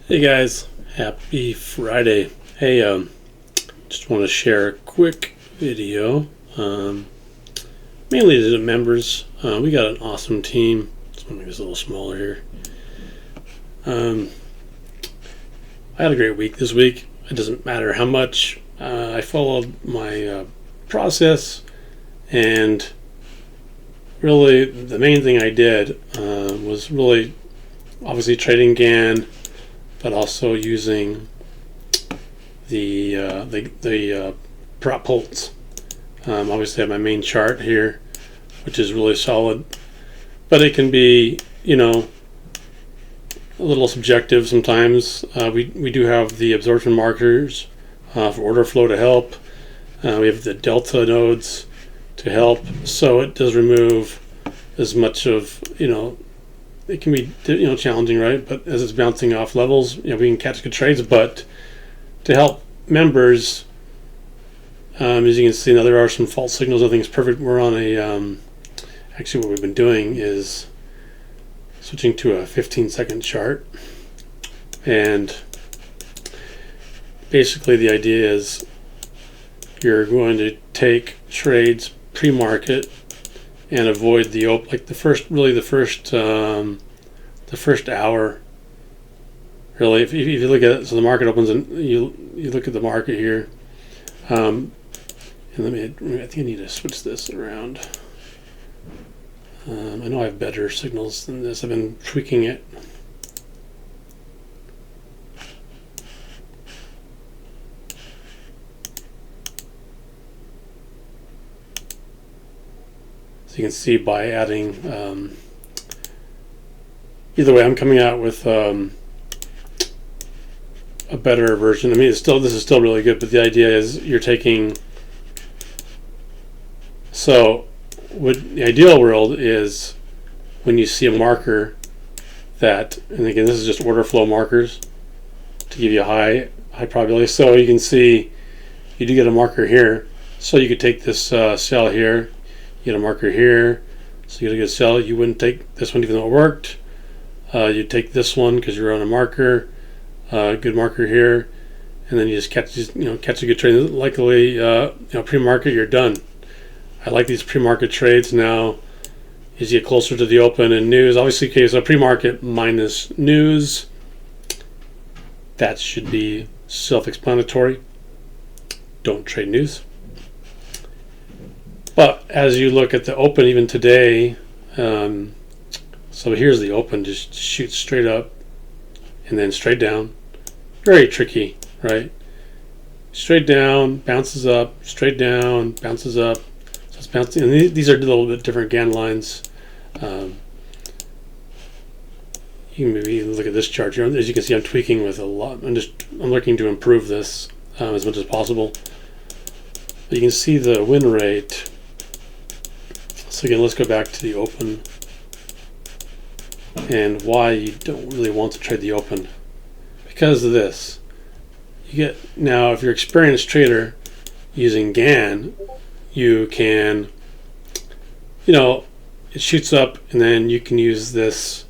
Hey guys, happy Friday. Hey, just want to share a quick video, mainly to the members. We got an awesome team. Just want to make this a little smaller here. I had a great week this week. It doesn't matter how much I followed my process, and really the main thing I did was really obviously trading GAN, but also using the prop pulse. Obviously, I have my main chart here, which is really solid, but it can be, a little subjective sometimes. We do have the absorption markers for order flow to help. We have the delta nodes to help, so it does remove as much of, it can be challenging, right? But as it's bouncing off levels, we can catch good trades. But to help members, as you can see, now there are some false signals. I think it's perfect. We're on a actually what we've been doing is switching to a 15-second chart, and basically the idea is you're going to take trades pre-market and avoid the like the first hour. Really, if you look at it, so the market opens and you look at the market here, and I think I need to switch this around. I know I have better signals than this. I've been tweaking it. So you can see by adding, either way, I'm coming out with a better version. I mean, this is still really good, but the idea is you're taking. So, what the ideal world is when you see a marker that, and again, this is just order flow markers to give you a high probability. So you can see you do get a marker here. So you could take this sell here. You get a marker here, so you get a good sell. You wouldn't take this one even though it worked. You'd take this one because you're on a marker, good marker here, and then you just catch a good trade. Likely, pre-market, you're done. I like these pre-market trades now. As you get closer to the open and news, obviously, okay, so pre-market minus news. That should be self-explanatory. Don't trade news. But as you look at the open, even today, so here's the open, just shoots straight up and then straight down. Very tricky, right? Straight down, bounces up, straight down, bounces up. So it's bouncing, and these are a little bit different GAN lines. You can maybe look at this chart here. As you can see, I'm tweaking with a lot. I'm looking to improve this as much as possible. But you can see the win rate. So again, let's go back to the open and why you don't really want to trade the open. Because of this. You get, now if you're an experienced trader using GAN, you can, it shoots up and then you can use this.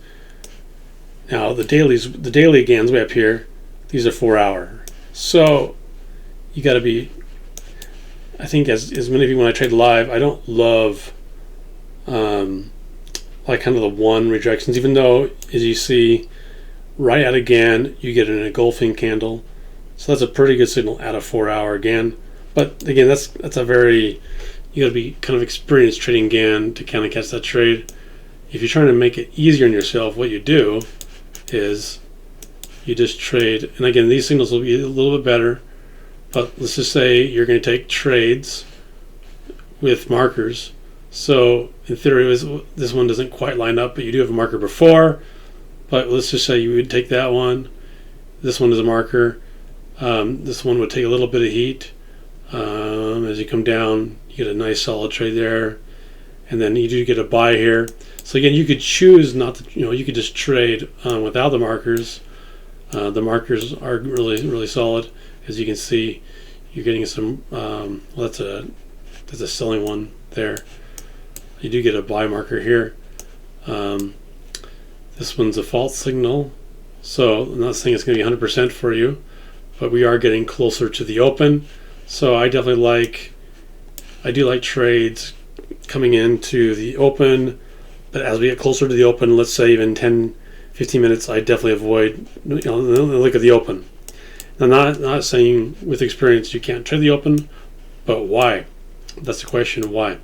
Now the daily GANs way up here, these are 4 hour. So you got to be, I think as many of you when I trade live, I don't love like kind of the one rejections, even though as you see right out of GAN you get an engulfing candle, so that's a pretty good signal at a 4 hour GAN. But again, that's a very, you got to be kind of experienced trading GAN to kind of catch that trade. If you're trying to make it easier on yourself, what you do is you just trade, and again these signals will be a little bit better, but let's just say you're going to take trades with markers. So in theory, this one doesn't quite line up, but you do have a marker before. But let's just say you would take that one. This one is a marker. This one would take a little bit of heat. As you come down, you get a nice solid trade there, and then you do get a buy here. So again, you could choose not to. You could just trade without the markers. The markers are really, really solid. As you can see, you're getting some. That's a selling one there. You do get a buy marker here. This one's a false signal, So I'm not saying it's going to be 100% for you, but we are getting closer to the open. So I definitely I do like trades coming into the open, but as we get closer to the open, let's say even 10, 15 minutes, I definitely avoid, look at the open. Now, not saying with experience you can't trade the open, but why? That's the question, why?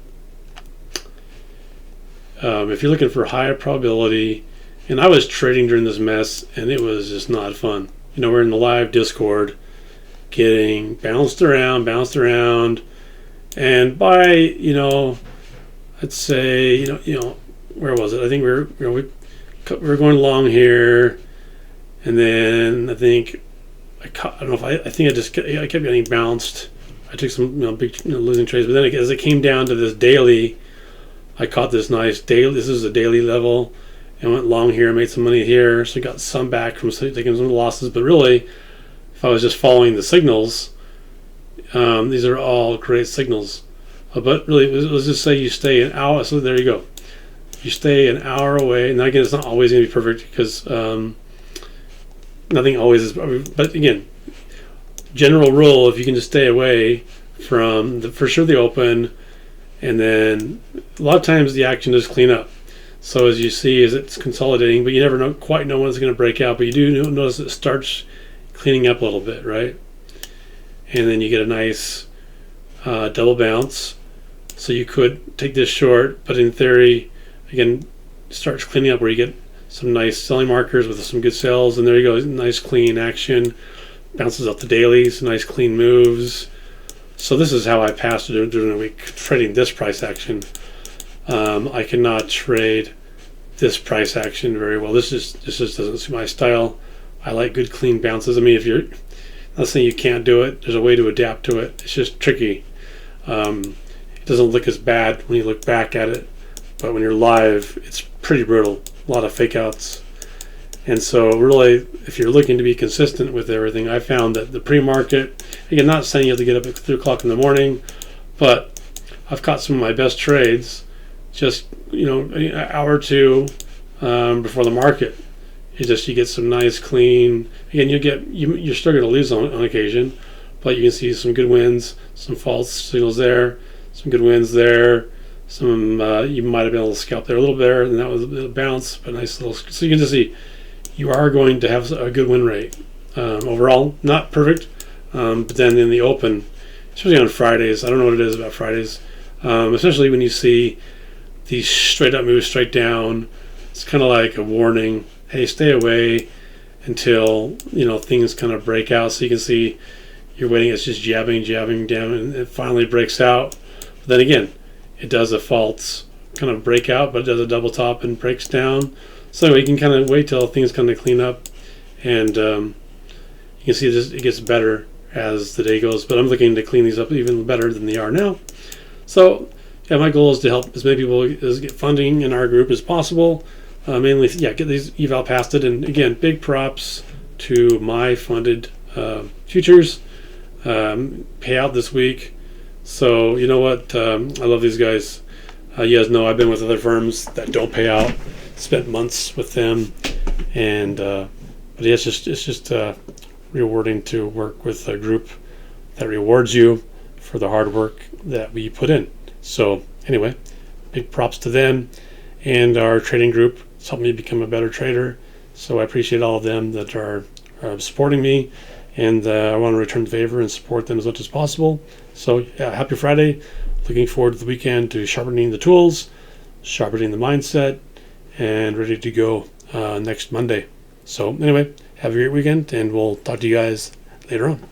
If you're looking for higher probability, and I was trading during this mess, and it was just not fun. We're in the live Discord, getting bounced around, and by I'd say where was it? I think we were going long here, and then I think I don't know if I think I kept getting bounced. I took some big losing trades, but then as it came down to this daily, I caught this nice daily. This is a daily level, and went long here, made some money here, so got some back from taking some losses. But really, if I was just following the signals, these are all great signals. But really, let's just say you stay an hour. So there you go. You stay an hour away. Now again, it's not always going to be perfect because nothing always is. But again, general rule: if you can just stay away from for sure the open, and then a lot of times the action does clean up. So as you see, as it's consolidating, but you never quite know when it's going to break out. But you do notice it starts cleaning up a little bit, right? And then you get a nice double bounce. So you could take this short, but in theory, again, it starts cleaning up where you get some nice selling markers with some good sells, and there you go, nice clean action, bounces up the dailies, nice clean moves. So this is how I passed it during the week, trading this price action. I cannot trade this price action very well. This just doesn't suit my style. I like good clean bounces. I mean, if you're not saying you can't do it, there's a way to adapt to it. It's just tricky. It doesn't look as bad when you look back at it, but when you're live, it's pretty brutal. A lot of fake outs. And so really, if you're looking to be consistent with everything, I found that the pre-market, again, not saying you have to get up at 3 o'clock in the morning, but I've caught some of my best trades just, an hour or two before the market. You get some nice clean, again, you're still going to lose on occasion, but you can see some good wins, some false signals there, some good wins there, some you might have been able to scalp there a little better, and that was a bit of bounce, but nice little, so you can just see you are going to have a good win rate. Overall, not perfect, but then in the open, especially on Fridays, I don't know what it is about Fridays, especially when you see these straight up moves straight down, it's kind of like a warning, hey, stay away until things kind of break out. So you can see you're waiting, it's just jabbing down, and it finally breaks out. But then again, it does a false kind of breakout, but it does a double top and breaks down. So anyway, you can kind of wait till things kind of clean up, and you can see it gets better as the day goes. But I'm looking to clean these up even better than they are now. So yeah, my goal is to help as many people as get funding in our group as possible. Mainly, get these eval past it. And again, big props to my funded futures payout this week. So you know what? I love these guys. You guys know I've been with other firms that don't pay out. Spent months with them, and but yeah, it's just rewarding to work with a group that rewards you for the hard work that we put in. So anyway, big props to them and our trading group. It's helped me become a better trader. So I appreciate all of them that are supporting me, and I want to return the favor and support them as much as possible. So yeah, happy Friday. Looking forward to the weekend, to sharpening the tools, sharpening the mindset, and ready to go next Monday. So anyway, have a great weekend, and we'll talk to you guys later on.